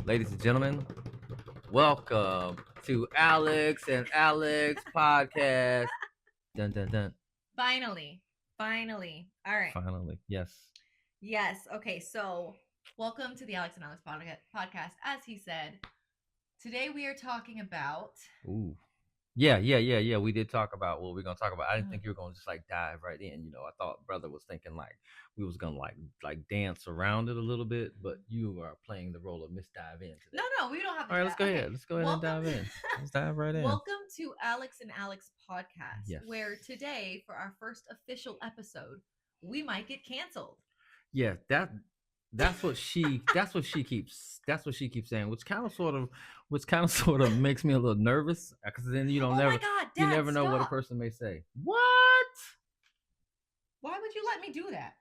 Ladies and gentlemen, welcome to Alex and Alex podcast. Dun dun dun. Finally. All right. Finally, yes. Yes. Okay. So, welcome to the Alex and Alex podcast. As he said, today we are talking about. Ooh. Yeah. We did talk about what we're gonna talk about. I didn't Mhm. think you were gonna just like dive right in. I thought brother was thinking like we was gonna like dance around it a little bit, but you are playing the role of Miss Dive In No, today. no, we don't have to All do right, let's that. go Okay. ahead. Let's go ahead and Welcome. dive in. Let's dive right in. Welcome to Alex and Alex podcast, Yes. where today, for our first official episode, we might get canceled. Yeah, that's what she keeps saying, which kind of sort of makes me a little nervous because then Oh my God, you Dad, never know what a stop. person may say. What? Why would you let me do that?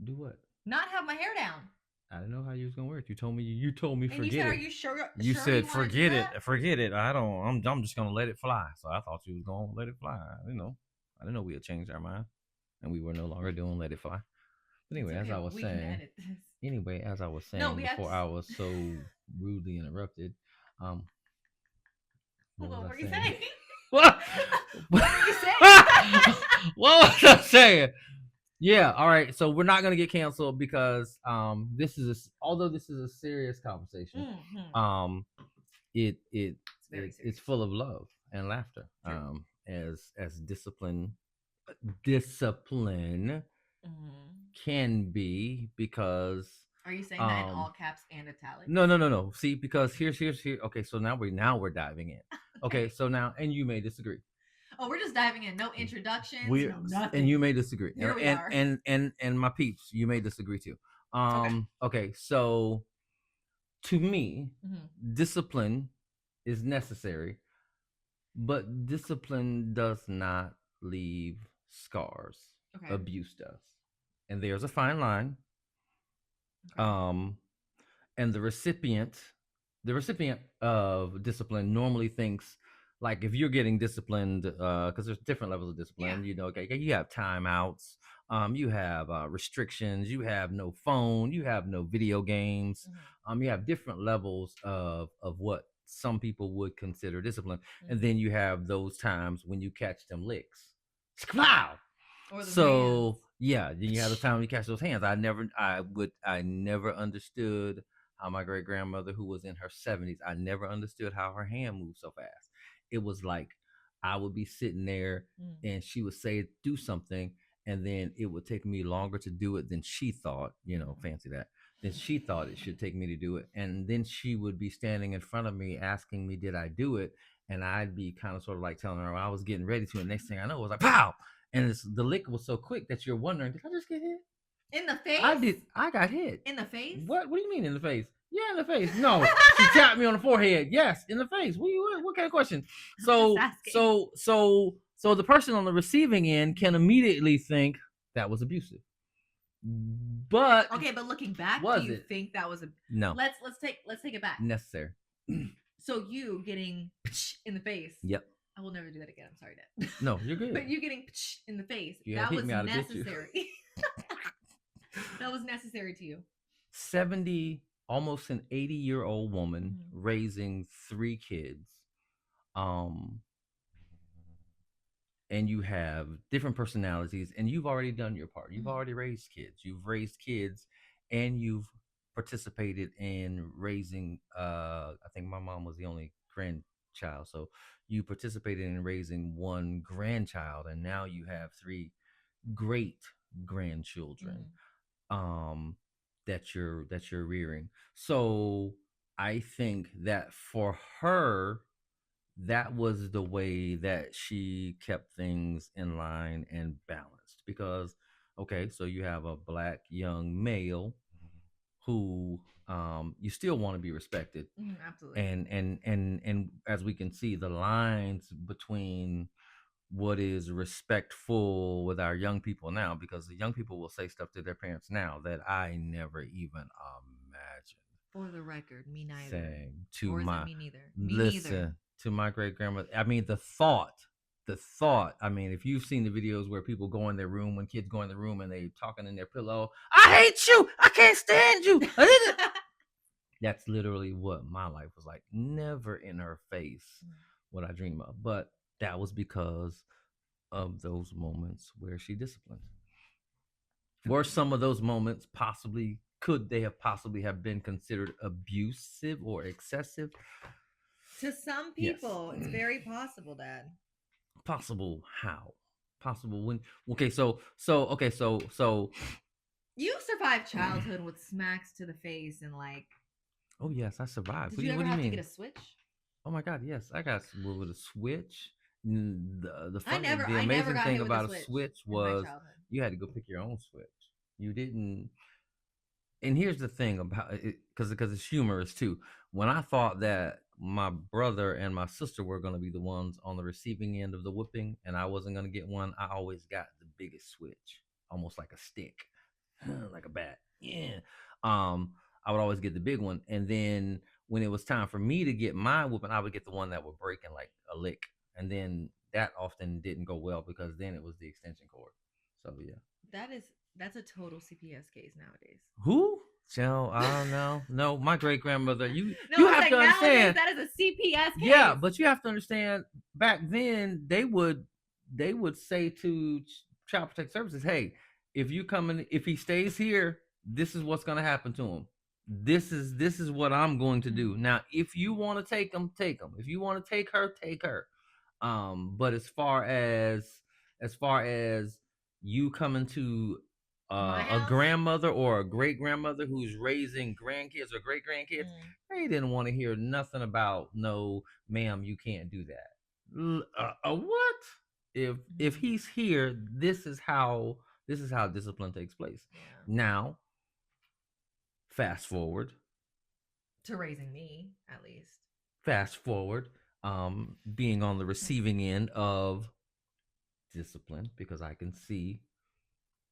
Do what? Not have my hair down. I didn't know how you was gonna work. You told me And you forget said, "Are it. you sure? You Sure said you want to do forget it, that?" forget it. I'm just gonna let it fly. So I thought you was gonna let it fly. I didn't know we had changed our mind and we were no longer doing let it fly. But It's anyway, as okay. I was We can saying, edit this. No, saying we have before to. I was so rudely interrupted, um, what Hold was on. I What are you saying? saying? What? What are you saying? What was I saying? Yeah, all right. So we're not gonna get canceled because although this is a serious conversation, Mhm. um, it it It's very it's serious. full of love and laughter. True. As discipline Mhm. can be because Are you saying that in um all caps and italics? no. See, because here's here. Okay, so now we're diving in. Okay, Okay. so now and you may disagree. Oh, we're just diving in. No introductions. We No and you nothing. may disagree, Here we and are. and and and my peeps, you may disagree too. Okay. Okay, so to me, Mhm. discipline is necessary, but discipline does not leave scars. Okay. Abuse does, and there's a fine line. Okay. Um, and the recipient of discipline normally thinks like if you're getting disciplined because there's different levels of Yeah. discipline, okay, you have timeouts, you have restrictions, you have no phone, you have no video games, Mhm. you have different levels of what some people would consider discipline, and Mhm. then you have those times when you catch them licks. Wow. Or them hands. So yeah, then you have the time when you catch those hands. I never understood how my great grandmother, who was in her 70s, I never understood how her hand moved so fast. It was like I would be sitting there Mm. and she would say do something, and then it would take me longer to do it than she thought. Mhm. Fancy that. Then she thought it should take me to do it, and then she would be standing in front of me asking me, "Did I do it?" And I'd be kind of sort of like telling her I was getting ready to. And next thing I know, it was like pow, and the lick was so quick that you're wondering, did I just get hit? In the face? I did. I got hit. In the face? What do you mean in the face? Yeah, in the face. No, she tapped me on the forehead. Yes, in the face. What kind of question? I'm just So asking. so the person on the receiving end can immediately think that was abusive. But Okay, but looking back, was do you it? think that was a No, let's take it back. necessary. So you getting in the face. Yep. I will never do that again. I'm sorry, Dad. No, you're good. But you getting in the face, You that hit was me, I'd have bit you. necessary. That was necessary to you. 70, almost an 80-year-old woman Mhm. raising 3 kids. Um, and you have different personalities, and you've already done your part. You've Mhm. already raised kids. You've raised kids, and you've participated in raising. I think my mom was the only grandchild, so you participated in raising one grandchild, and now you have 3 great grandchildren. Mhm. Um, that you're rearing. So I think that for her, that was the way that she kept things in line and balanced. Because okay, so you have a black young male who you still want to be respected, Mhm, absolutely. and as we can see, the lines between what is respectful with our young people now, because the young people will say stuff to their parents now that I never even imagined For the record, me neither. saying to Or is it my me neither? Me neither. listen to my great grandmother. I mean, the thought. I mean, if you've seen the videos where people go in their room, when kids go in the room and they talking in their pillow, I hate you, I can't stand you. That's literally what my life was like. Never in her face what I dream of. But that was because of those moments where she disciplined. Were Okay. some of those moments possibly, could they have possibly have been considered abusive or excessive? To some Yes. people, it's very possible, Dad. Possible how? Possible when? Okay, so You survived childhood with smacks to the face and like. oh yes, I survived. Did you What ever do you have to get mean? a switch? Oh my God, yes, I got with a switch. The I never amazing got thing hit with a about a switch switch in my was childhood. you had to go pick your own switch. You didn't. And here's the thing about it, because it's humorous too. When I thought that my brother and my sister were going to be the ones on the receiving end of the whipping, and I wasn't going to get one, I always got the biggest switch, almost like a stick, like a bat. Yeah. Um, I would always get the big one, and then when it was time for me to get my whooping, I would get the one that would break in like a lick, and then that often didn't go well because then it was the extension cord. So yeah. That is that's a total CPS case nowadays. Who? So I don't know. No, my great grandmother. You No, you I'm have to saying nowadays understand. that is a CPS Yeah, case. but you have to understand. Back then, they would say to Child Protective Services, "Hey, if you come in, if he stays here, this is what's going to happen to him. This is what I'm going to do. Now, if you want to take him, take him. If you want to take her, take her. But as far as you coming to My a house. grandmother or a great grandmother who's raising grandkids or great grandkids, they didn't want to hear nothing about no, ma'am, you can't do that. What? If he's here, this is how discipline takes place. Yeah. Now, fast forward, To raising me, at least. fast forward, being on the receiving end of discipline because I can see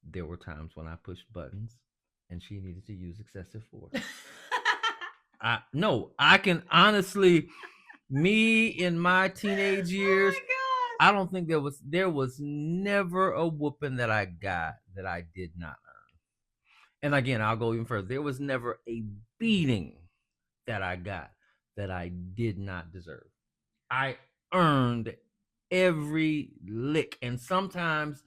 there were times when I pushed buttons and she needed to use excessive force. I no, I can honestly, me in my teenage years, Oh I don't think there was never a whooping that I got that I did not earn. And again, I'll go even further. There was never a beating that I got that I did not deserve. I earned every lick. And sometimes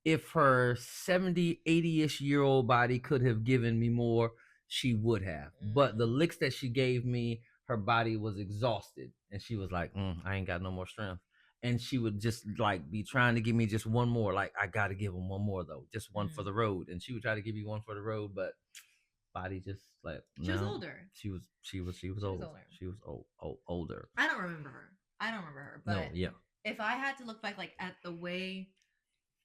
if her 70, 80-ish year old body could have given me more, she would have. But the licks that she gave me, her body was exhausted. And she was like, I ain't got no more strength. And she would just like be trying to give me just one more. Like, I got to give him one more, though. Just one for the road. And she would try to give me one for the road. But body just like, She was no. older. She was old. older. She was older. I don't remember her. But No, yeah. if I had to look back like at the way,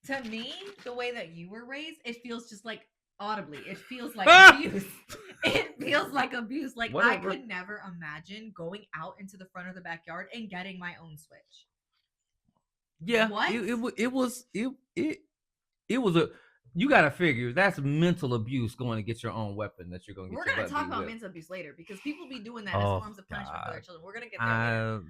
to me, the way that you were raised, it feels just like audibly. It feels like abuse. It feels like abuse. Like Whatever. I could never imagine going out into the front of the backyard and getting my own switch. Yeah. What? It was a. You gotta figure that's mental abuse going to get your own weapon that you're going to get. We're your gonna butt talk beat about with. mental abuse later because people be doing that as Oh forms of punishment for their God. children. We're gonna get there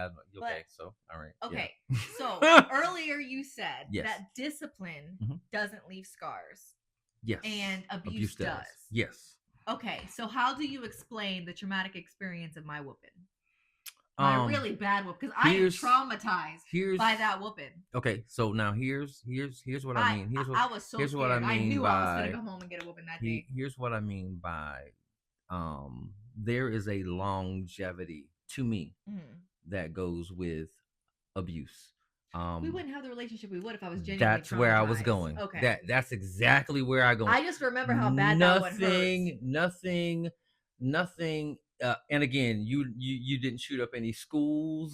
later. Okay. So all right. Okay, Yeah. so earlier you said Yes. that discipline doesn't leave scars. Yes. And abuse does. Yes. Okay, so how do you explain the traumatic experience of my whooping? My really bad whoop, because I am traumatized by that whooping. Okay, so now here's what I mean. I was so here's scared. What I, mean I knew by, I was gonna come home and get a whooping that day. Here's what I mean by there is a longevity to me that goes with abuse. We wouldn't have the relationship we would if I was genuinely That's where I was going. Okay. That's exactly where I go. I just remember how bad that one hurts. Nothing. And again, you didn't shoot up any schools.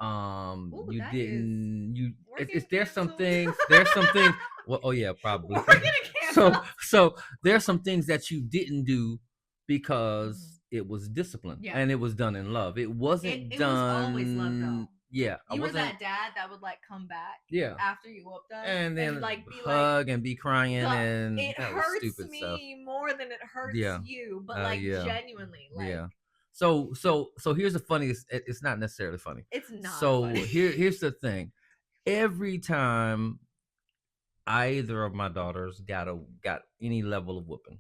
You didn't. There's some things. There's some things. Well, oh yeah, probably. So there's some things that you didn't do because it was discipline and it was done in love. It wasn't done. It was always love, though. Yeah, you were that dad that would like come back after you whooped us and then like be hug and be crying and it hurts me more than it hurts you, but like genuinely, like So here's the funniest. It's not necessarily funny. It's not. So funny. here's the thing. Every time either of my daughters got any level of whooping,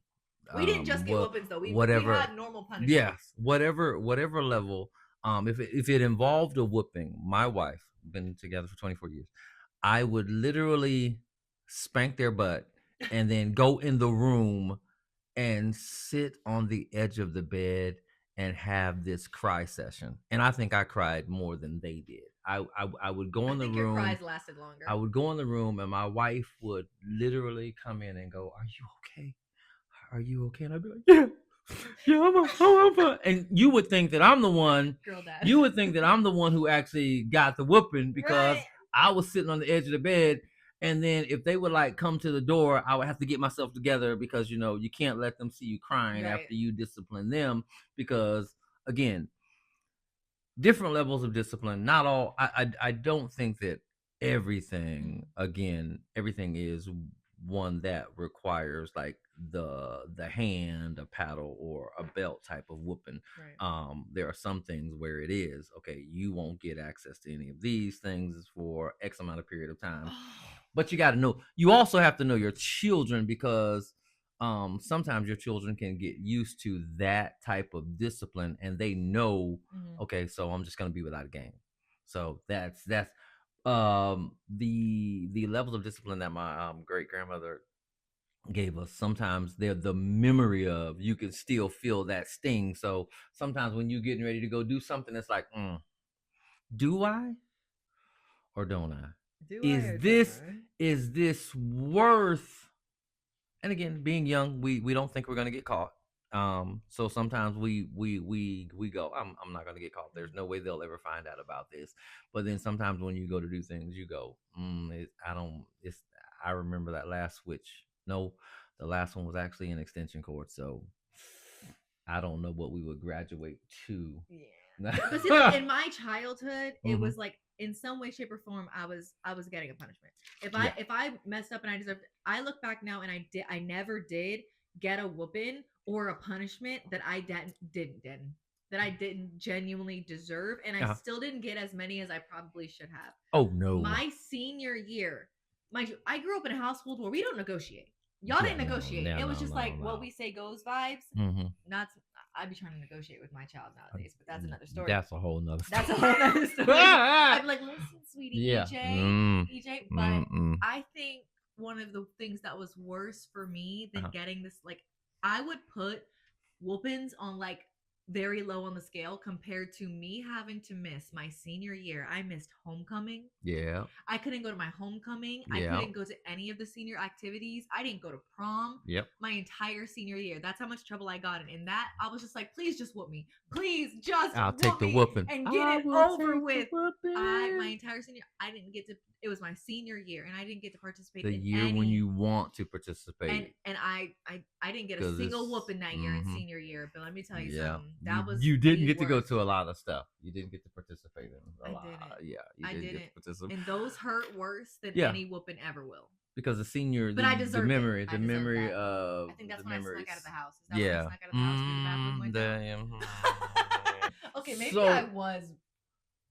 We didn't just get what whoopings though. We whatever. had normal punishment. Yes, whatever level. If it involved a whooping, my wife been together for 24 years. I would literally spank their butt and then go in the room and sit on the edge of the bed and have this cry session. And I think I cried more than they did. I would go I in the think your room. cries lasted I longer. would go in the room and my wife would literally come in and go, "Are you okay? Are you okay?" And I'd be like, "Yeah, yeah, I'm fine." And you would think that I'm the one. Girl dad. You would think that I'm the one who actually got the whooping because Right. I was sitting on the edge of the bed. And then if they would like come to the door, I would have to get myself together because you can't let them see you crying Right. after you discipline them because again, different levels of discipline. Not all. I don't think that everything. Mm. Again, everything is one that requires like the hand, a paddle, or a belt type of whooping. Right. There are some things where it is okay. You won't get access to any of these things for X amount of period of time. But you got to know. You also have to know your children because sometimes your children can get used to that type of discipline and they know Mhm. okay, so I'm just gonna be without a game. So that's the levels of discipline that my great grandmother gave us. Sometimes they're the memory of you can still feel that sting. So sometimes when you're getting ready to go do something, it's like, do I or don't I? Do I Is or don't this I? is this worth and again, being young, we don't think we're gonna get caught. So sometimes we go, I'm not gonna get caught. There's no way they'll ever find out about this. But then sometimes when you go to do things, you go, I don't. It's I remember that last switch. No, the last one was actually an extension cord. So I don't know what we would graduate to. Yeah. But see, like in my childhood, it Hmm. was like in some way, shape, or form, I was getting a punishment. If I Yeah. if I messed up and I deserved, I look back now and I never did get a whooping or a punishment that I didn't that I didn't genuinely deserve, and I Uh-huh. still didn't get as many as I probably should have. Oh no. My senior year, mind you, I grew up in a household where we don't negotiate. Y'all Yeah. didn't No. negotiate. No. It was No. just like No. what No. we say goes vibes. Hmm. Not I'd be trying to negotiate with my child nowadays, but that's another story. That's a whole nother That's a story. whole other story. I'd be like, listen, sweetie, Yeah. EJ, but Mm-mm. I think one of the things that was worse for me than Uh-huh. getting this, like, I would put whoopings on like very low on the scale compared to me having to miss my senior year. I missed homecoming. Yeah. I couldn't go to my homecoming. I Yeah. couldn't go to any of the senior activities. I didn't go to prom Yep. my entire senior year. That's how much trouble I got in. In that, I was just like, please just whoop me. Please just I'll take whoop the me whooping. and get I it will over take the with. My whooping. entire senior, I didn't get to. It was my senior year, and I didn't get to participate The in year when any. you want to And participate. I didn't get a Because single it's whooping that year in senior year. But let me tell you yeah. something. You That was you didn't the get to go worst. to a lot of stuff. You didn't get to participate in a I lot. didn't. Yeah, you I didn't get to didn't. participate. And those hurt worse than Yeah, any whooping ever will. because the senior But I the deserved it. memory I the deserved memory that. I of think that's the when I snuck out of memories. the house. Is that when I Yeah. snuck out of the house to use the bathroom with y'all? Damn. Okay, maybe I So was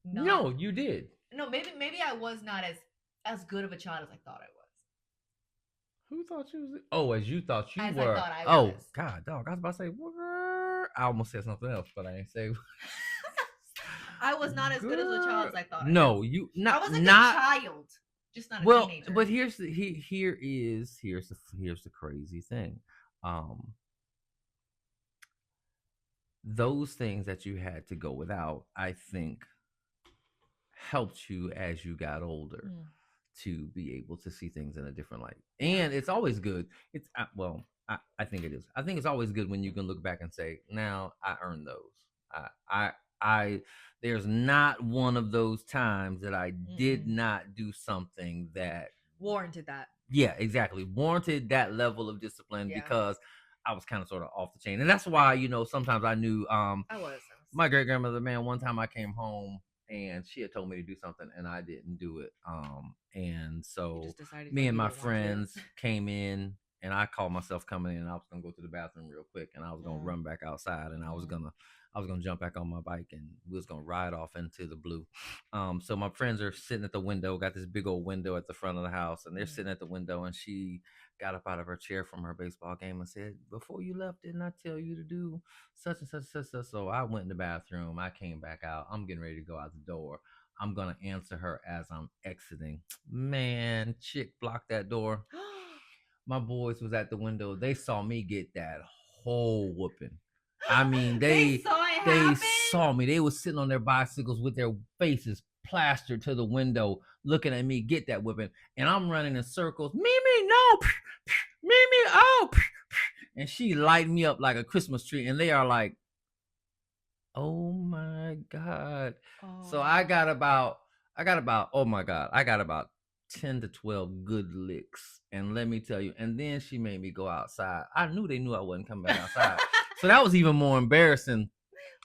not. no, you did. No, maybe I was not as good of a child as I thought I was. Who thought you was? Oh, as you thought you As I were. thought I Oh, was. God, dog. I was about to say, what? I almost said something else, but I ain't say. I was not as good as a child Girl. as I thought I was. No, you I not was a good not child, just not a well. teenager. But here's the crazy thing. Um, those things that you had to go without, I think, helped you as you got older Mm, to be able to see things in a different light. yeah. And it's always good. It's well, I think it is. I think it's always good when you can look back and say, "Now I earned those." I there's not one of those times that I did Mm-mm. not do something that Warranted that. yeah, exactly, warranted that level of discipline Yeah. because I was kind of sort of off the chain. And that's why, sometimes I knew I was. my great grandmother, man, one time I came home and she had told me to do something and I didn't do it. And You so just decided me like and you my didn't want to do it. friends came in. and I called myself coming in. And I was gonna go to the bathroom real quick, and I was gonna Mm, run back outside, and I was gonna jump back on my bike, and we was gonna ride off into the blue. So my friends are sitting at the window, got this big old window at the front of the house, and they're mm. sitting at the window, and she got up out of her chair from her baseball game and said, "Before you left, didn't I tell you to do such and such and such?" Such? So I went in the bathroom. I came back out. I'm getting ready to go out the door. I'm gonna answer her as I'm exiting. Man, chick blocked that door. My boys was at the window. They saw me get that whole whooping. I mean, They saw it they happen. saw me. They was sitting on their bicycles with their faces plastered to the window, looking at me get that whipping, and I'm running in circles. Mimi, no, Mimi, oh, and she lighted me up like a Christmas tree, and they are like, "Oh my god!" So Oh. oh my god, I got about 10 to 12 good licks, and let me tell you, and then she made me go outside. I knew they knew I wasn't coming back outside, so that was even more embarrassing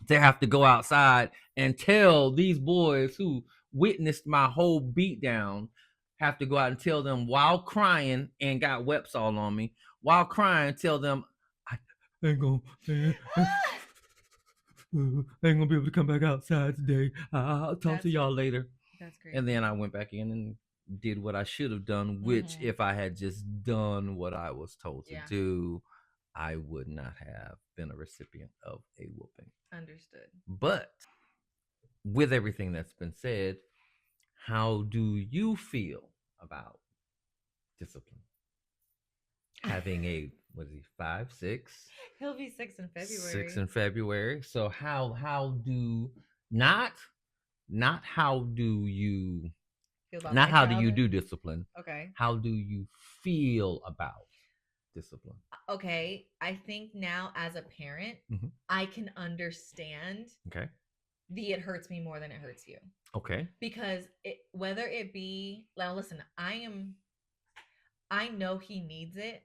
to have to go outside and tell these boys who witnessed my whole beatdown, have to go out and tell them while crying and got webs all on me while crying, tell them I ain't gonna I ain't gonna be able to come back outside today. I'll talk to That's y'all later. that's crazy. And then I went back in and did what I should have done, which Mhm. if I had just done what I was told to Yeah. do, I would not have been a recipient of a whooping. Understood. But with everything that's been said, how do you feel about discipline? Having a what is he, 5, 6? He'll be 6 in Six February. in February. So how do not not how do you Feel about not my how do you childhood. do discipline? Okay. How do you feel about discipline? Okay. I think now as a parent, Mhm. I can understand Okay. the it hurts me more than it hurts you. Okay. Because whether it be, now listen, I know he needs it,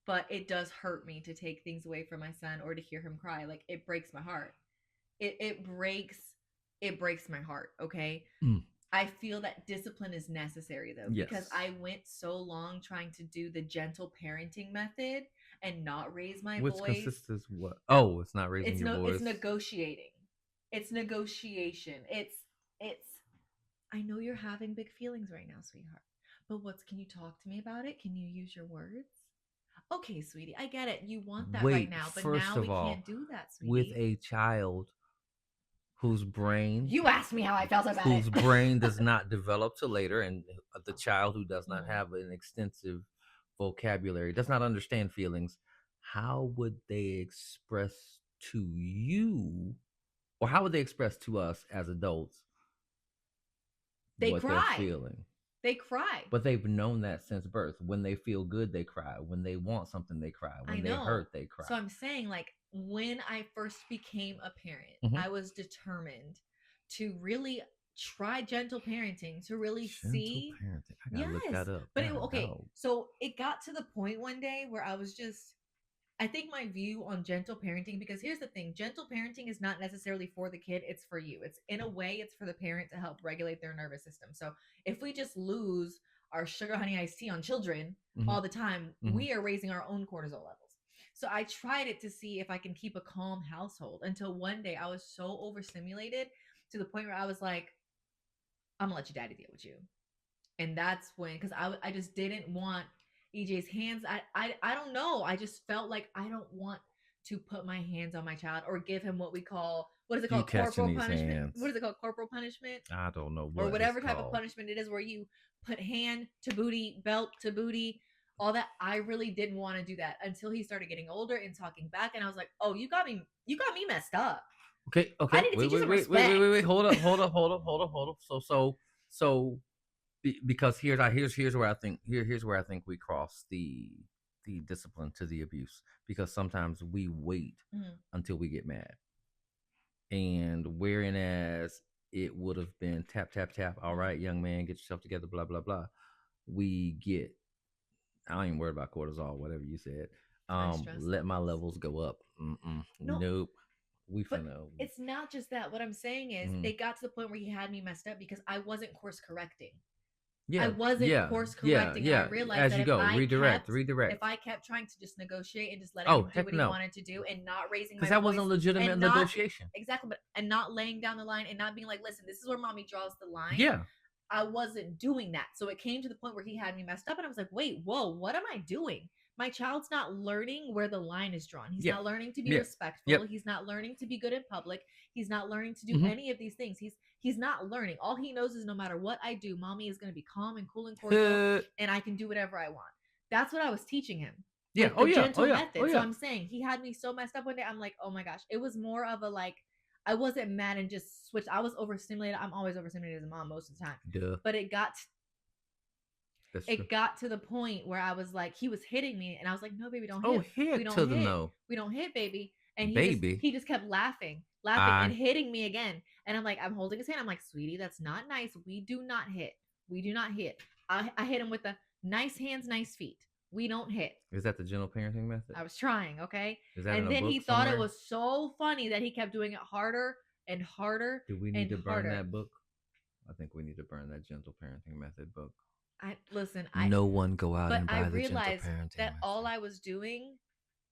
but it does hurt me to take things away from my son or to hear him cry. Like it breaks my heart. It breaks my heart, okay? Mm. I feel that discipline is necessary though, because Yes. I went so long trying to do the gentle parenting method and not raise my Which voice. consists is what? Oh, it's not raising It's your no it's voice. negotiating. It's negotiation. It's I know you're having big feelings right now, sweetheart. But can you talk to me about it? Can you use your words? Okay, sweetie, I get it. You want that right Wait, now, but first now we of all, can't do that, with sweetie. a child whose brain You asked me how I felt about it. whose brain does not develop till later, and the child who does not Mhm. have an extensive vocabulary, does not understand feelings, how would they express to you, or how would they express to us as adults They what they're cry. feeling? They cry. But they've known that since birth. When they feel good, they cry. When they want something, they cry. I When they know. hurt, they cry. So I'm saying, like, when I first became a parent, Mhm. I was determined to really try gentle parenting, to really Gentle see. parenting. I gotta look Yes. that up. But God, okay, dog. so it got to the point one day where I was just, I think my view on gentle parenting, because here's the thing, gentle parenting is not necessarily for the kid, it's for you. It's in a way, it's for the parent to help regulate their nervous system. So if we just lose our sugar honey iced tea on children Mhm. all the time, Mhm. we are raising our own cortisol levels. So I tried it to see if I can keep a calm household until one day I was so overstimulated to the point where I was like, I'm gonna let your daddy deal with you. And that's when, because I just didn't want EJ's hands. I don't know. I just felt like I don't want to put my hands on my child or give him what we call, what is it You called, catching corporal these punishment. What hands? is it called, corporal punishment, I don't know or what it's whatever type of called. punishment it is, where you put hand to booty, belt to booty, all that. I really didn't want to do that until he started getting older and talking back, and I was like, oh, you got me messed up. Okay, I okay. need to Wait, teach you wait, some wait, wait, wait, respect. wait, wait. Hold up, hold up, hold up, hold up, hold up. So because here's where I think here's where I think we cross the discipline to the abuse, because sometimes we wait Mhm. until we get mad, and whereas it would have been tap tap tap, all right, young man, get yourself together, blah blah blah. We get, I ain't worried about cortisol, whatever you said. High stress Let my levels. levels go up. Mm-mm, No, nope. We but finna. it's not just that. What I'm saying is, Mm, it got to the point where he had me messed up because I wasn't course correcting. I Yeah, wasn't yeah, course yeah, correcting, and I yeah. realized As that you go, redirect, if redirect. I kept trying to just negotiate and just letting Oh him do heck what he no, wanted to do and not raising because my that wasn't voice legitimate and not negotiation. exactly, but and not laying down the line and not being like, listen, this is where mommy draws the line. Yeah. I wasn't doing that. So it came to the point where he had me messed up, and I was like, wait, whoa, what am I doing? My child's not learning where the line is drawn. He's Yeah. not learning to be Yeah. respectful. Yep. He's not learning to be good in public. He's not learning to do Mm-hmm. any of these things. He's not learning. All he knows is no matter what I do, mommy is going to be calm and cool and cordial, and I can do whatever I want. That's what I was teaching him Yeah. with Oh the yeah. Oh gentle yeah. Oh method. So yeah. I'm saying he had me so messed up one day. I'm like, oh my gosh, it was more of a like, I wasn't mad and just switched. I was overstimulated. I'm always overstimulated as a mom most of the time. Duh. But That's true. it got to the point where I was like, he was hitting me, and I was like, no, baby, don't Oh hit. We heck don't to the hit. no, We don't hit, baby. And baby. he just kept laughing and I hitting me again. And I'm like, I'm holding his hand. I'm like, sweetie, that's not nice. We do not hit. We do not hit. I hit him with the nice hands, nice feet. We don't hit. is that the gentle parenting method? I was trying, okay? Is that in And a then he book thought it somewhere? was so funny that he kept doing it harder and harder Do we need and to burn harder. that book? I think we need to burn that gentle parenting method book. I listen, No one go out but and I buy the gentle realized parenting that all method. I was doing,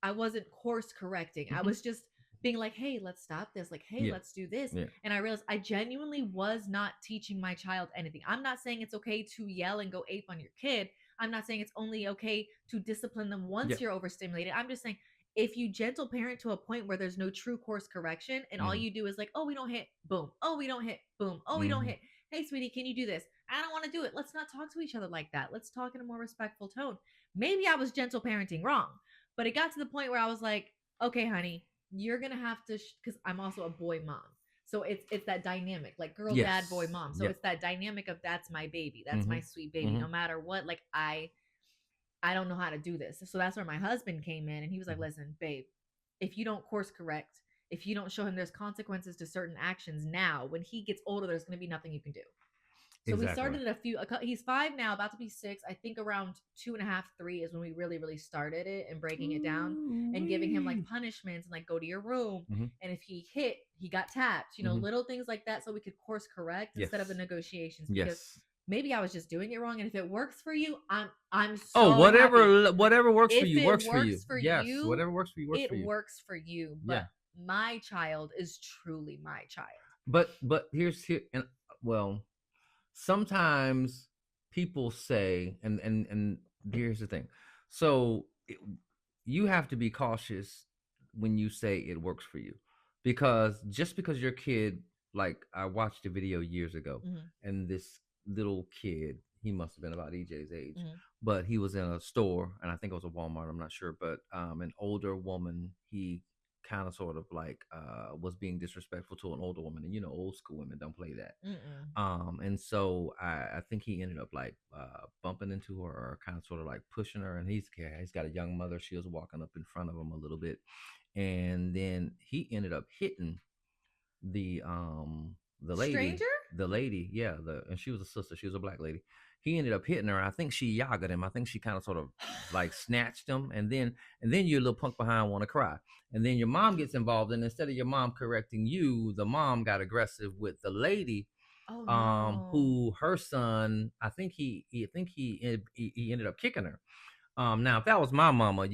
I wasn't course correcting. I Mm-hmm. was just being like, hey, let's stop this. Like, hey, Yeah. let's do this. Yeah. And I realized I genuinely was not teaching my child anything. I'm not saying it's okay to yell and go ape on your kid. I'm not saying it's only okay to discipline them Yeah. once you're overstimulated. I'm just saying if you gentle parent to a point where there's no true course correction and all Mm-hmm. you do is like, oh, we don't hit, boom. Oh, we don't hit, boom. Oh, we don't Mm-hmm. hit. Hey, sweetie, can you do this? I don't want to do it. Let's not talk to each other like that. Let's talk in a more respectful tone. Maybe I was gentle parenting wrong, but it got to the point where I was like, okay, honey, you're gonna have to, because I'm also a boy mom. So it's that dynamic, like girl, dad, boy, Yes. mom. So Yep. it's that dynamic of that's my baby, that's Mm-hmm. my sweet baby. Mm-hmm. No matter what, like I don't know how to do this. So that's where my husband came in, and he was like, Mm-hmm. listen, babe, if you don't course correct, if you don't show him there's consequences to certain actions now, when he gets older, there's going to be nothing you can do. So we Exactly. started he's 5 now, about to be 6. I think around 2.5, 3 is when we really, really started it and breaking it down and giving him like Ooh-wee. punishments and like go to your room. Mm-hmm. And if he hit, he got tapped, Mm-hmm. little things like that. So we could course correct Yes. instead of the negotiations, because Yes. maybe I was just doing it wrong. And if it works for you, I'm Oh, so happy. whatever works for If you it works for you. works for Yes, you, whatever works for you works for it you. works for you. Yeah. But my child is truly my child. But here and well, sometimes people say and here's the thing. So you have to be cautious when you say it works for you, because just because your kid, like I watched a video years ago, Mm-hmm. and this little kid, he must have been about EJ's age, Mm-hmm. but he was in a store, and I think it was a Walmart, I'm not sure, but an older woman, he kind of sort of like was being disrespectful to an older woman, and old school women don't play that. Mm-mm. And so I think he ended up like bumping into her, or kind of sort of like pushing her, and he's got a young mother. She was walking up in front of him a little bit, and then he ended up hitting the lady, Stranger? yeah, and she was a sister, she was a black lady. He ended up hitting her. I think she yagged him. I think she kind of sort of like snatched him, and then your little punk behind want to cry, and then your mom gets involved, and instead of your mom correcting you, the mom got aggressive with the lady, Oh no. who her son, I think he ended up kicking her. Now if that was my mama,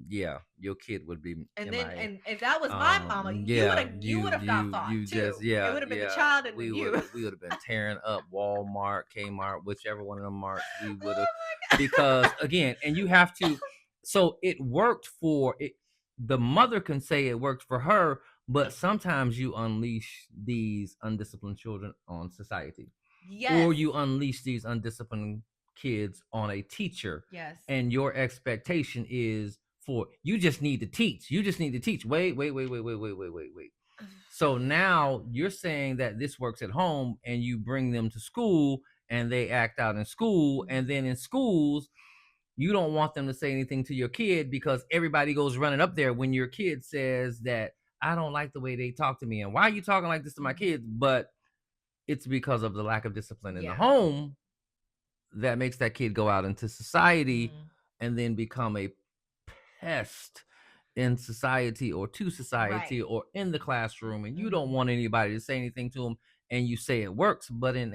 yeah, your kid would be And then, MIA. and if that was my mama, Yeah, you would have got fought you too. just It yeah, would have been the yeah. child and We then would you. we would have been tearing up Walmart, Kmart, whichever one of them marks we would have, Oh my because again, and you have to. So it worked for it. The mother can say it worked for her, but sometimes you unleash these undisciplined children on society, Yes. or you unleash these undisciplined kids on a teacher, Yes. and your expectation is for you just need to teach. You just need to teach. Wait. So now you're saying that this works at home, and you bring them to school and they act out in school, and then in schools you don't want them to say anything to your kid because everybody goes running up there when your kid says that I don't like the way they talk to me, and why are you talking like this to my kids? But it's because of the lack of discipline in the Yeah. home that makes that kid go out into society Mm. and then become a pest in society, or to society, Right. or in the classroom, and you don't Mhm. want anybody to say anything to them, and you say it works, but in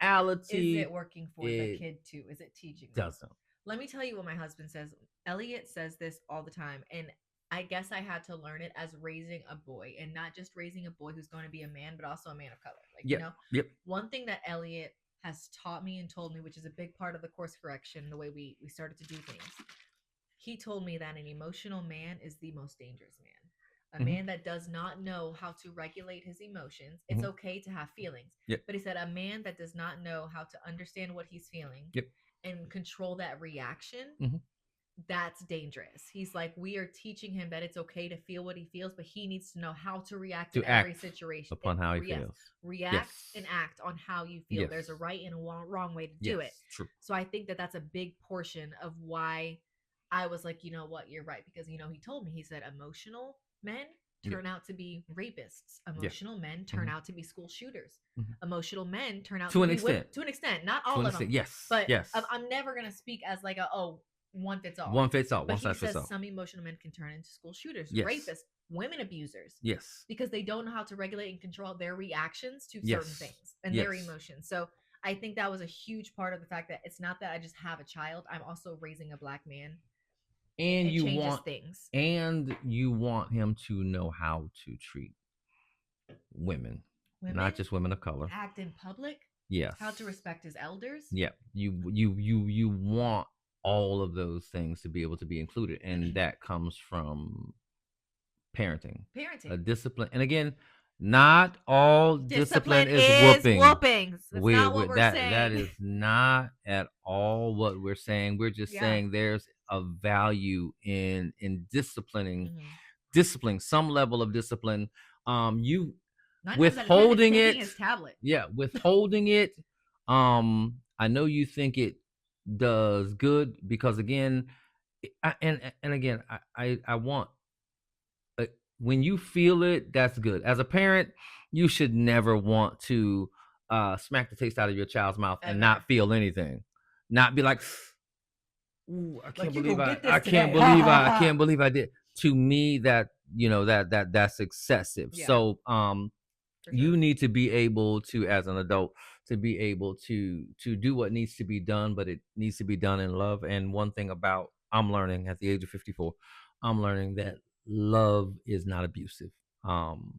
Is reality, it working for the it kid too? Is it teaching them? doesn't. Let me tell you what my husband says. Elliot says this all the time, and I guess I had to learn it as raising a boy, and not just raising a boy who's going to be a man, but also a man of color. Like, Yep, yep. one thing that Elliot has taught me and told me, which is a big part of the course correction, the way we started to do things. He told me that an emotional man is the most dangerous man. A Hmm. man that does not know how to regulate his emotions. It's Hmm. okay to have feelings, Yep, but he said a man that does not know how to understand what he's feeling yep. and control that reaction, Hmm. that's dangerous. He's like, we are teaching him that it's okay to feel what he feels, but he needs to know how to react in To every act situation. upon how he Yes, feels. Yes, react and act on how you feel. yes, There's a right and a wrong way to do it. yes. True. So I think that that's a big portion of why I was like, you know what, you're right. Because, he told me, he said, emotional men Yeah, turn out to be rapists, yeah. emotional men turn Hmm. out to be school shooters, Hmm. emotional men turn out To to an be women, extent. to an extent, not To all an of them. extent. Yes, But yes. I'm never going to speak as like one fits all. One fits all. But One he size fits says all. some emotional men can turn into school shooters, Yes, rapists, women abusers, yes, because they don't know how to regulate and control their reactions to certain yes, things and their yes. emotions. So I think that was a huge part of the fact that it's not that I just have a child, I'm also raising a black man. And It you changes want, things. him to know how to treat women, not Women, just women of color. act in public, Yes. how to respect his elders. Yeah. You want all of those things to be able to be included, and that comes from parenting, a Parenting. discipline. And again, not all discipline Discipline is is whooping. whoopings. That's not We what we're that saying. is not at all what we're saying. We're just Yeah. saying there's a value in Mhm. disciplining some level of discipline. You 9 times out of 10, it's withholding taking it, his tablet. yeah, withholding it. I know you think it does good because again, and again, I want, uh, when you feel it, that's good. As a parent, you should never want to smack the taste out of your child's mouth and not Ever. feel anything, not be like, ooh, Like, you gonna get this today. I can't believe I did. To me, that, that's excessive. Yeah, So for you sure. need to be able to, as an adult, to be able to do what needs to be done, but it needs to be done in love. And one thing about, I'm learning at the age of 54, I'm learning that love is not abusive. um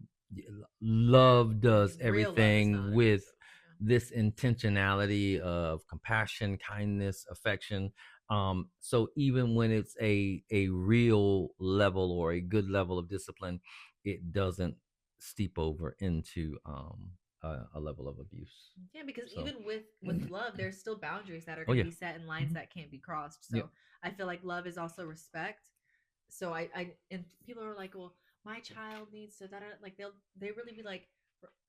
Love does Real love is everything not with abusive. this intentionality of compassion, kindness, affection. So even when it's a real level or a good level of discipline, it doesn't steep over into a level of abuse. Yeah, because So, even with love, there's still boundaries that are oh going to yeah, be set and lines hmm, that can't be crossed. yep, So I feel like love is also respect. So I and people are like, well, my child needs to that, like they really be like,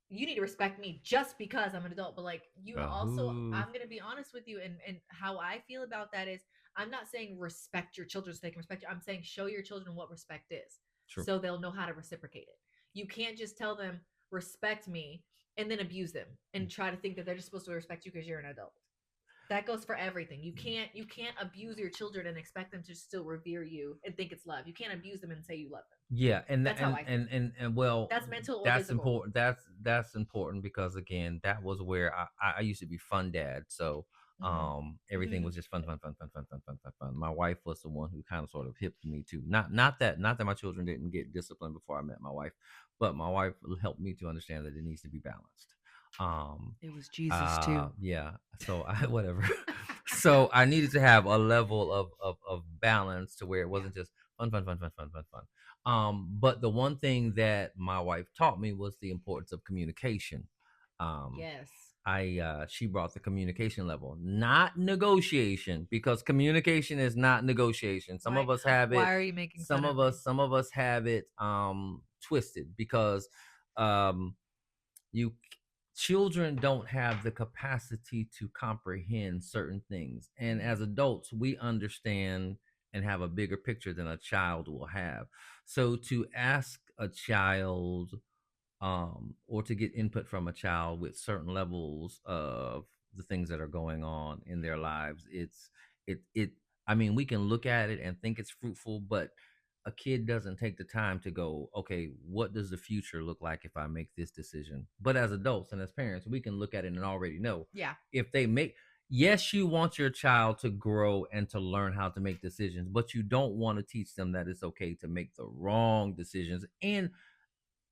you need to respect me just because I'm an adult. But like, also, who, I'm gonna be honest with you, and how I feel about that is, I'm not saying respect your children so they can respect you. I'm saying show your children what respect is, true. so they'll know how to reciprocate it. You can't just tell them respect me and then abuse them and try to think that they're just supposed to respect you because you're an adult. That goes for everything. You can't abuse your children and expect them to still revere you and think it's love. You can't abuse them and say you love them. Yeah, That's how I feel. and well, That's mental or that's physical. important. That's important because again, that was where I used to be fun dad. So everything Mm-hmm. was just fun, fun, fun, fun, fun, fun, fun, fun, fun. My wife was the one who kind of sort of hipped me to, not that my children didn't get disciplined before I met my wife, but my wife helped me to understand that it needs to be balanced. Um It was Jesus too. yeah, so I whatever. So I needed to have a level of balance to where it Yeah. wasn't just fun, fun, fun, fun, fun, fun, fun. But the one thing that my wife taught me was the importance of communication. Um, Yes. she brought the communication level, not negotiation, because communication is not negotiation. Some Why? of us have it. Why are you making fun of me? Some of us have it twisted because um you children don't have the capacity to comprehend certain things, and Mm-hmm. as adults we understand and have a bigger picture than a child will have. So to ask a child, or to get input from a child with certain levels of the things that are going on in their lives, it I mean, we can look at it and think it's fruitful, but a kid doesn't take the time to go, okay, what does the future look like if I make this decision? But as adults and as parents, we can look at it and already know Yeah. if they make, yes, you want your child to grow and to learn how to make decisions, but you don't want to teach them that it's okay to make the wrong decisions. And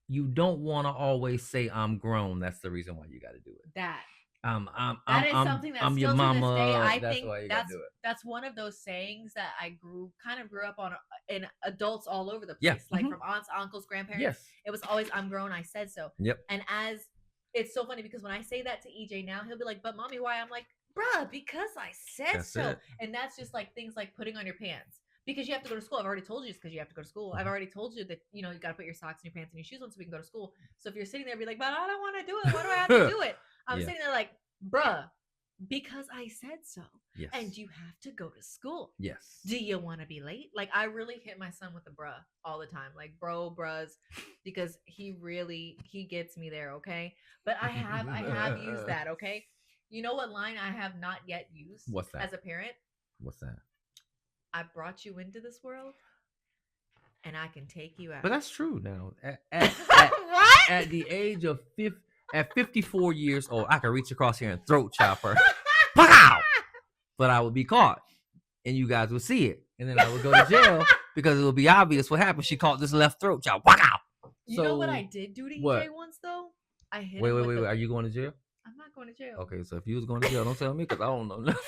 you don't want to always say, I'm grown. That's the reason why you got to do it. That Um, I'm, that I'm, is I'm, something that I'm your still to this day mama. I That's think why you got to do it. that's one of those sayings that I grew up on in adults all over the Yeah. place, like from aunts, uncles, grandparents. Yes. It was always I'm grown, I said so. Yep. And as it's so funny because when I say that to EJ now, he'll be like, "But mommy, why?" I'm like, "Bruh, because I said That's so." it. And that's just like things like putting on your pants because you have to go to school. I've already told you it's because you have to go to school. I've already told you that you got to put your socks and your pants and your shoes on so we can go to school. So if you're sitting there, be like, "But I don't want to do it. Why do I have to do it?" I'm Yeah. sitting there like, "Bruh, because I said so." Yes. And you have to go to school. Yes. Do you want to be late? Like I really hit my son with the bruh all the time, like brus, because he gets me there. Okay, but I have used that. Okay, you know what line I have not yet used? What's that? As a parent, What's that? I brought you into this world, and I can take you out. But that's true now. What? At the age of 54 years old, I can reach across here and throat chop her. Pow! But I would be caught, and you guys would see it, and then I would go to jail because it would be obvious what happened. She caught this left throat chop. Pow! You know what I did do to EJ once though? I hit him. Wait. Are you going to jail? I'm not going to jail. Okay, so if you was going to jail, don't tell me because I don't know nothing.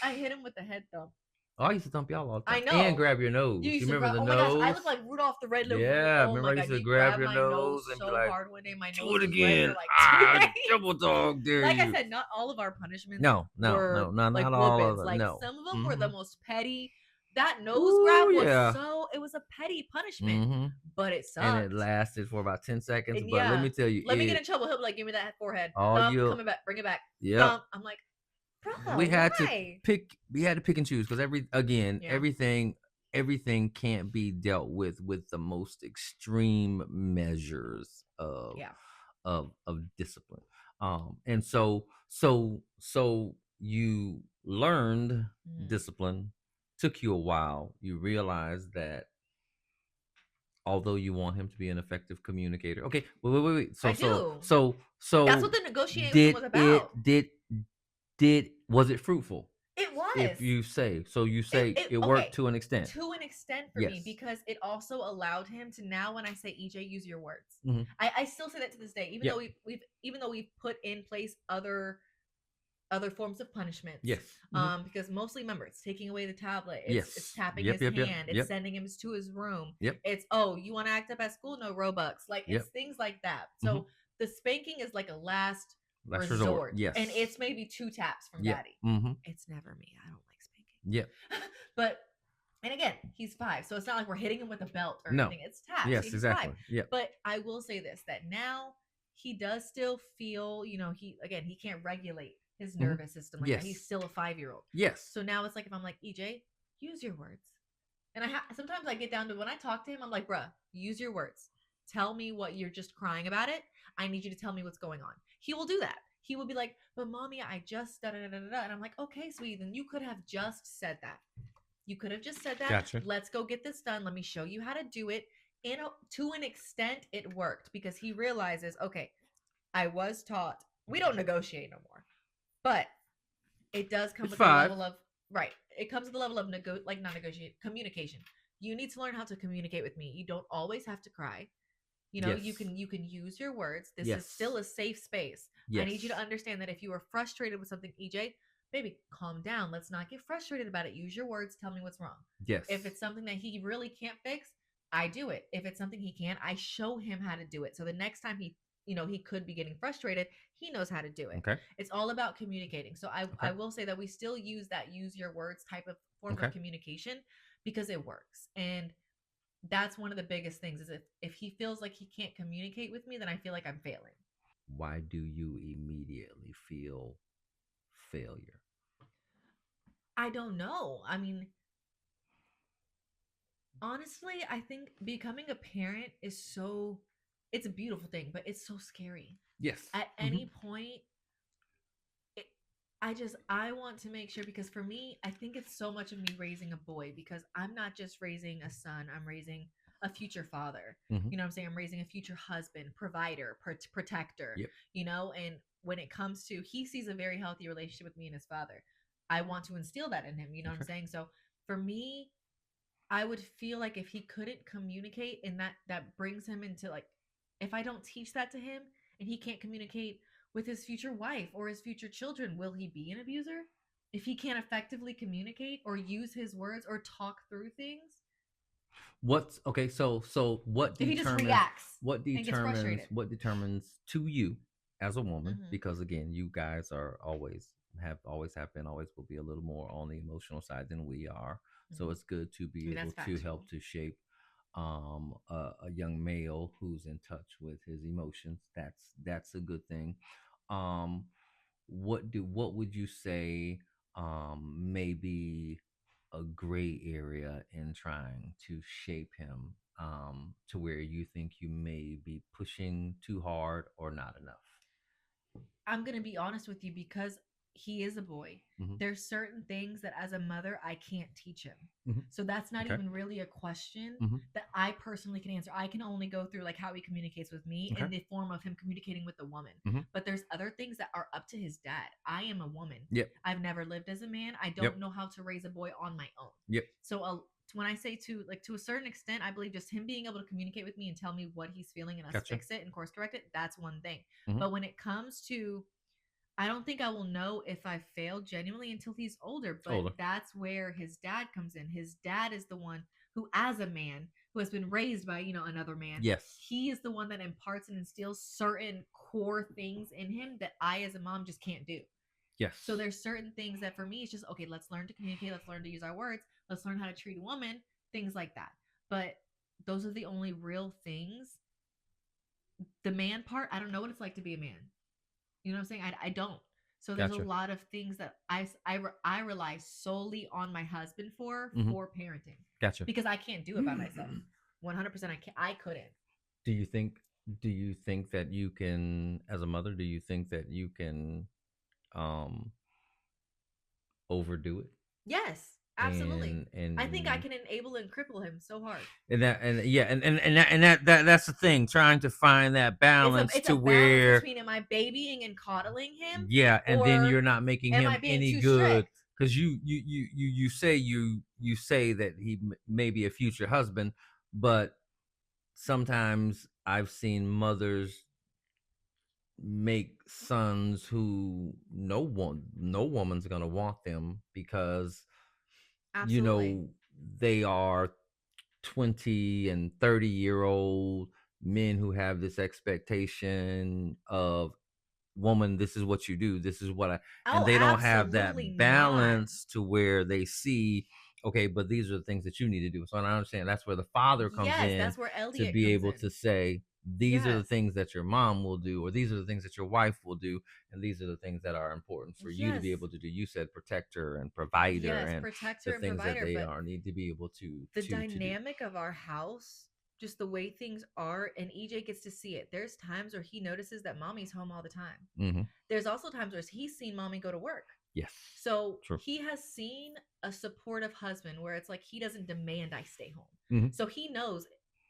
I hit him with the head thump. Oh, I used to thump y'all all the time. I know. And grab your nose. You remember the nose? Oh my gosh, I look like Rudolph the Red-Nosed Reindeer. Yeah, Oh remember my I God, used to he grab grabbed your my nose and so be like, hard one day. My nose do it was red again. for like 2 days. Double dog, dare Like you. I said, not all of our punishments No, were not like all of whoopings. them. Like No. some of them were the most petty. That nose Ooh, grab was yeah. it was a petty punishment, but it sucked. And it lasted for about 10 seconds. And but let me tell you, let me get in trouble. He'll be like, "Give me that forehead. All Thump, you coming back, bring it back. Yep. Thump." I'm like, bro, we had why? We had to pick and choose because everything can't be dealt with the most extreme measures of discipline. And so you learned discipline, took you a while. You realized that although you want him to be an effective communicator. Okay, wait. So that's what the negotiation was about. Was it fruitful? It was. If you say so, you say it worked to an extent. To an extent for me, because it also allowed him to now when I say EJ, use your words. I still say that to this day, even though we've put in place other forms of punishments. Yes. Because mostly, remember, it's taking away the tablet. It's tapping his hand. It's sending him to his room. It's you want to act up at school? No Robux. Like it's things like that. So the spanking is like a last resort. Yes. And it's maybe 2 taps from daddy. It's never me. I don't like spanking. Yeah. But and again, he's 5, so it's not like we're hitting him with a belt or anything. It's taps. Yes, he's exactly. 5. Yeah. But I will say this: that now he does still feel, he can't regulate his nervous system like that. He's still a 5-year-old. Yes. So now it's like if I'm like, EJ, use your words. And sometimes I get down to when I talk to him, I'm like, bruh, use your words. Tell me what you're just crying about it. I need you to tell me what's going on. He will do that. He will be like, but mommy, I just da da da da da. And I'm like, okay, sweetie, then you could have just said that. You could have just said that. Gotcha. Let's go get this done. Let me show you how to do it. To an extent, it worked because he realizes, okay, I was taught we don't negotiate no more. But it does come with the level of It comes with the level of not negotiate communication. You need to learn how to communicate with me. You don't always have to cry. You can use your words. This is still a safe space. I need you to understand that if you are frustrated with something, EJ, baby, calm down. Let's not get frustrated about it. Use your words. Tell me what's wrong. Yes. If it's something that he really can't fix, I do it. If it's something he can, I show him how to do it. So the next time he could be getting frustrated, he knows how to do it. Okay. It's all about communicating. So I will say that we still use that use your words type of form of communication because it works. And that's one of the biggest things is if he feels like he can't communicate with me, then I feel like I'm failing. Why do you immediately feel failure? I don't know. I mean, honestly, I think becoming a parent is it's a beautiful thing, but it's so scary. Yes. At any point, I want to make sure, because for me, I think it's so much of me raising a boy, because I'm not just raising a son, I'm raising a future father. Hmm. You know what I'm saying? I'm raising a future husband, provider, protector, Yep. and when it comes to, he sees a very healthy relationship with me and his father. I want to instill that in him, you know what I'm Okay. saying? So for me, I would feel like if he couldn't communicate, and that brings him into like, if I don't teach that to him and he can't communicate with his future wife or his future children, will he be an abuser? If he can't effectively communicate or use his words or talk through things, What's okay? So if he just reacts and gets frustrated. what determines to you as a woman? Hmm. Because again, you guys are always have been, always will be a little more on the emotional side than we are. So Hmm. it's good to I be mean, able that's to factual. help to shape a young male who's in touch with his emotions. That's a good thing. Um, what would you say maybe a gray area in trying to shape him to where you think you may be pushing too hard or not enough? I'm going to be honest with you, because he is a boy. Hmm. There's certain things that as a mother I can't teach him. Hmm. So that's not Okay. even really a question Hmm. that I personally can answer. I can only go through like how he communicates with me Okay. in the form of him communicating with the woman. Hmm. But there's other things that are up to his dad. I am a woman. Yep. I've never lived as a man. I Yep. don't know how to raise a boy on my own. Yep. So when I say to like to a certain extent, I believe just him being able to communicate with me and tell me what he's feeling and us Gotcha. fix it and course correct it, that's one thing. Hmm. But when it comes to, I don't think I will know if I failed genuinely until he's older, but Older. that's where his dad comes in. His dad is the one who, as a man who has been raised by, another man, Yes. he is the one that imparts and instills certain core things in him that I, as a mom, just can't do. So Yes. there's certain things that for me, it's just, okay, let's learn to communicate. Let's learn to use our words. Let's learn how to treat a woman, things like that. But those are the only real things. The man part, I don't know what it's like to be a man. You know what I'm saying? I don't. So there's a Gotcha. lot of things that I rely solely on my husband Hmm. for parenting, Gotcha. because I can't do it by myself. 100% I can't. I couldn't. do you think do you think that you can, as a mother, do you think that you can um overdo it Yes, absolutely. and I think I and can enable and cripple him so hard. and that and yeah and that's the thing, trying to find that It's a balance it's a to balance where, between, am I babying and coddling him, yeah, and then or you're not making am I him being any too good, strict? because you say that he may be a future husband, but sometimes I've seen mothers make sons who no woman's gonna want them because you Absolutely. know they are 20 and 30-year-old men who have this expectation of, woman, this is what you do, this is what I, and Oh, they don't have absolutely that not. balance to where they see, okay, but these are the things that you need to do. So I understand that's where the father comes Yes, in that's where to Elliot be comes able in. to say, these are the Yes. things that your mom will do, or these are the things that your wife will do, and these are the things that are important for you to Yes. be able to do. You said protector and provider, Yes, and the protector and things that provider, they but are need to be able the to do. dynamic of our house, just the way things are, and EJ gets to see it. There's times where he notices that mommy's home all the time. Hmm. There's also times where he's seen mommy go to work. Yes. So True. he has seen a supportive husband where it's like he doesn't demand I stay home. Hmm. So he knows,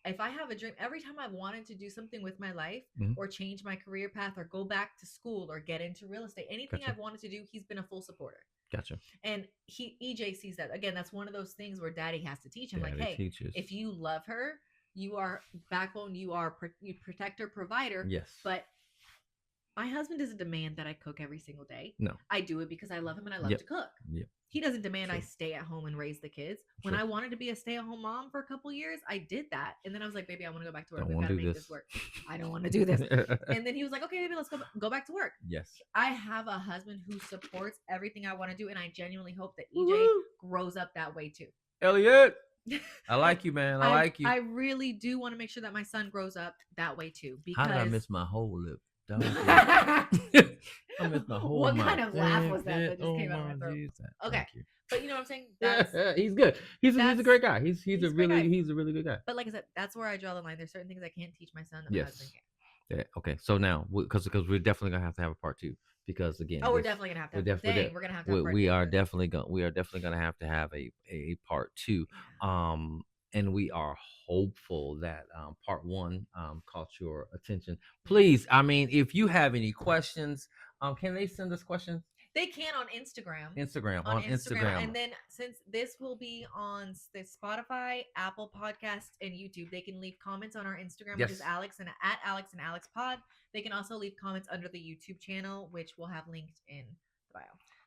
if I have a dream, every time I've wanted to do something with my life Hmm. or change my career path or go back to school or get into real estate, anything Gotcha. I've wanted to do, he's been a full supporter. Gotcha. And EJ sees that. Again, that's one of those things where daddy has to teach him, like, Daddy hey, teaches. if you love her, you are backbone, you protector, provider. Yes. But my husband doesn't demand that I cook every single day. No. I do it because I love him and I love Yep. to cook. Yep. He doesn't demand I True. stay at home and raise the kids. When True. I wanted to be a stay-at-home mom for a couple years, I did that. And then I was like, baby, I want to go back to work. Don't We've want got to to do make this. this work. I don't want to do this. And then he was like, okay, baby, let's go back to work. Yes. I have a husband who supports everything I want to do, and I genuinely hope that EJ Woo-hoo. grows up that way too. Elliot, I Like, like you, man. I I like you. I really do want to make sure that my son grows up that way too, How did I because miss my whole lip? I missed my whole what mouth. kind of laugh was that just Oh came out of my my throat? Jesus. Okay, Thank you. but you know what I'm saying? He's good. He's a That's great guy. He's he's a great guy. he's a really good guy. But like I said, that's where I draw the line. There's certain things I can't teach my son that my husband Yes. can. Yeah. Okay. So now, because we're definitely gonna have to have a part two. because again, Oh, we're this definitely gonna have to we're have. def- we're, de- Dang, we're gonna have to have part we two of are this. definitely going we are definitely going to have a part two. Yeah. um and we are hopeful that part one caught your attention. Mhm. Please, I mean, if you have any questions, can they send us questions? They can on Instagram. Instagram, On on Instagram. Instagram. And then since this will be on the Spotify, Apple Podcast, and YouTube, they can leave comments on our Instagram, which is Yes. Alex and at Alex and Alex Pod. They can also leave comments under the YouTube channel, which we'll have linked in the bio.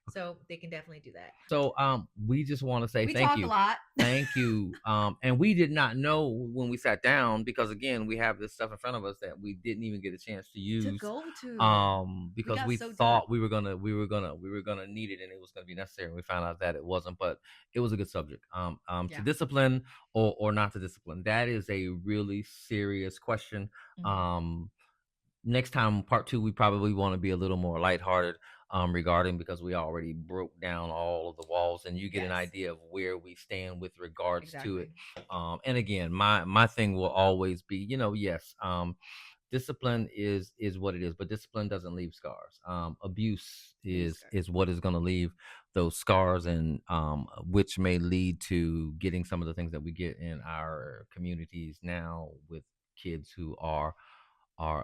So they can definitely do that. So we just want to say We thank talk a you. lot. Thank you. And we did not know when we sat down, because again, we have this stuff in front of us that we didn't even get a chance to To use. go to. Because got we so thought done. we were gonna need it and it was gonna be necessary, and we found out that it wasn't. But it was a good subject. To Yeah. discipline or not to discipline, that is a really serious question. Mhm. Next time, part two, we probably want to be a little more lighthearted regarding, because we already broke down all of the walls and you get an Yes. idea of where we stand with regards to it. Exactly. And again, my thing will always be, yes, discipline is what it is, but discipline doesn't leave scars. Abuse Leaves is what is going to leave those scars, and which may lead to getting some of the things that we get in our communities now with kids who are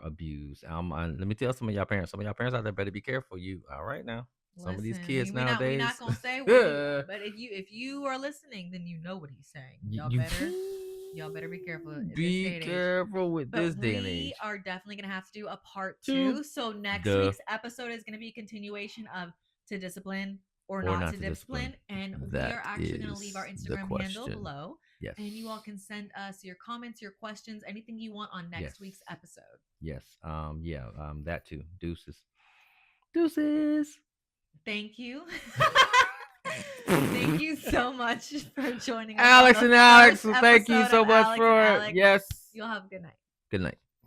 abused. Let me tell some of y'all parents. Some of y'all parents out there better be careful. You all right now? Some of these Listen, kids we not nowadays. gonna say what he, but if you are listening, then you know what he's saying. Y'all better be careful at this be day and age. careful with this But day and we age. are definitely gonna have to do a part Two. two. So next Duh. week's episode is gonna be a continuation of to discipline or Or not not to to discipline. discipline. And we That are actually gonna is leave our the Instagram handle question. below. Yes. And you all can send us your comments, your questions, anything you want on next Yes. week's episode. Yes. Yeah. That too. Deuces. Deuces. Thank you. Thank you so much for joining us. Alex on and the Alex, first thank you episode so of much Alex for and it. Alex. Yes. You'll have a good night. Good night.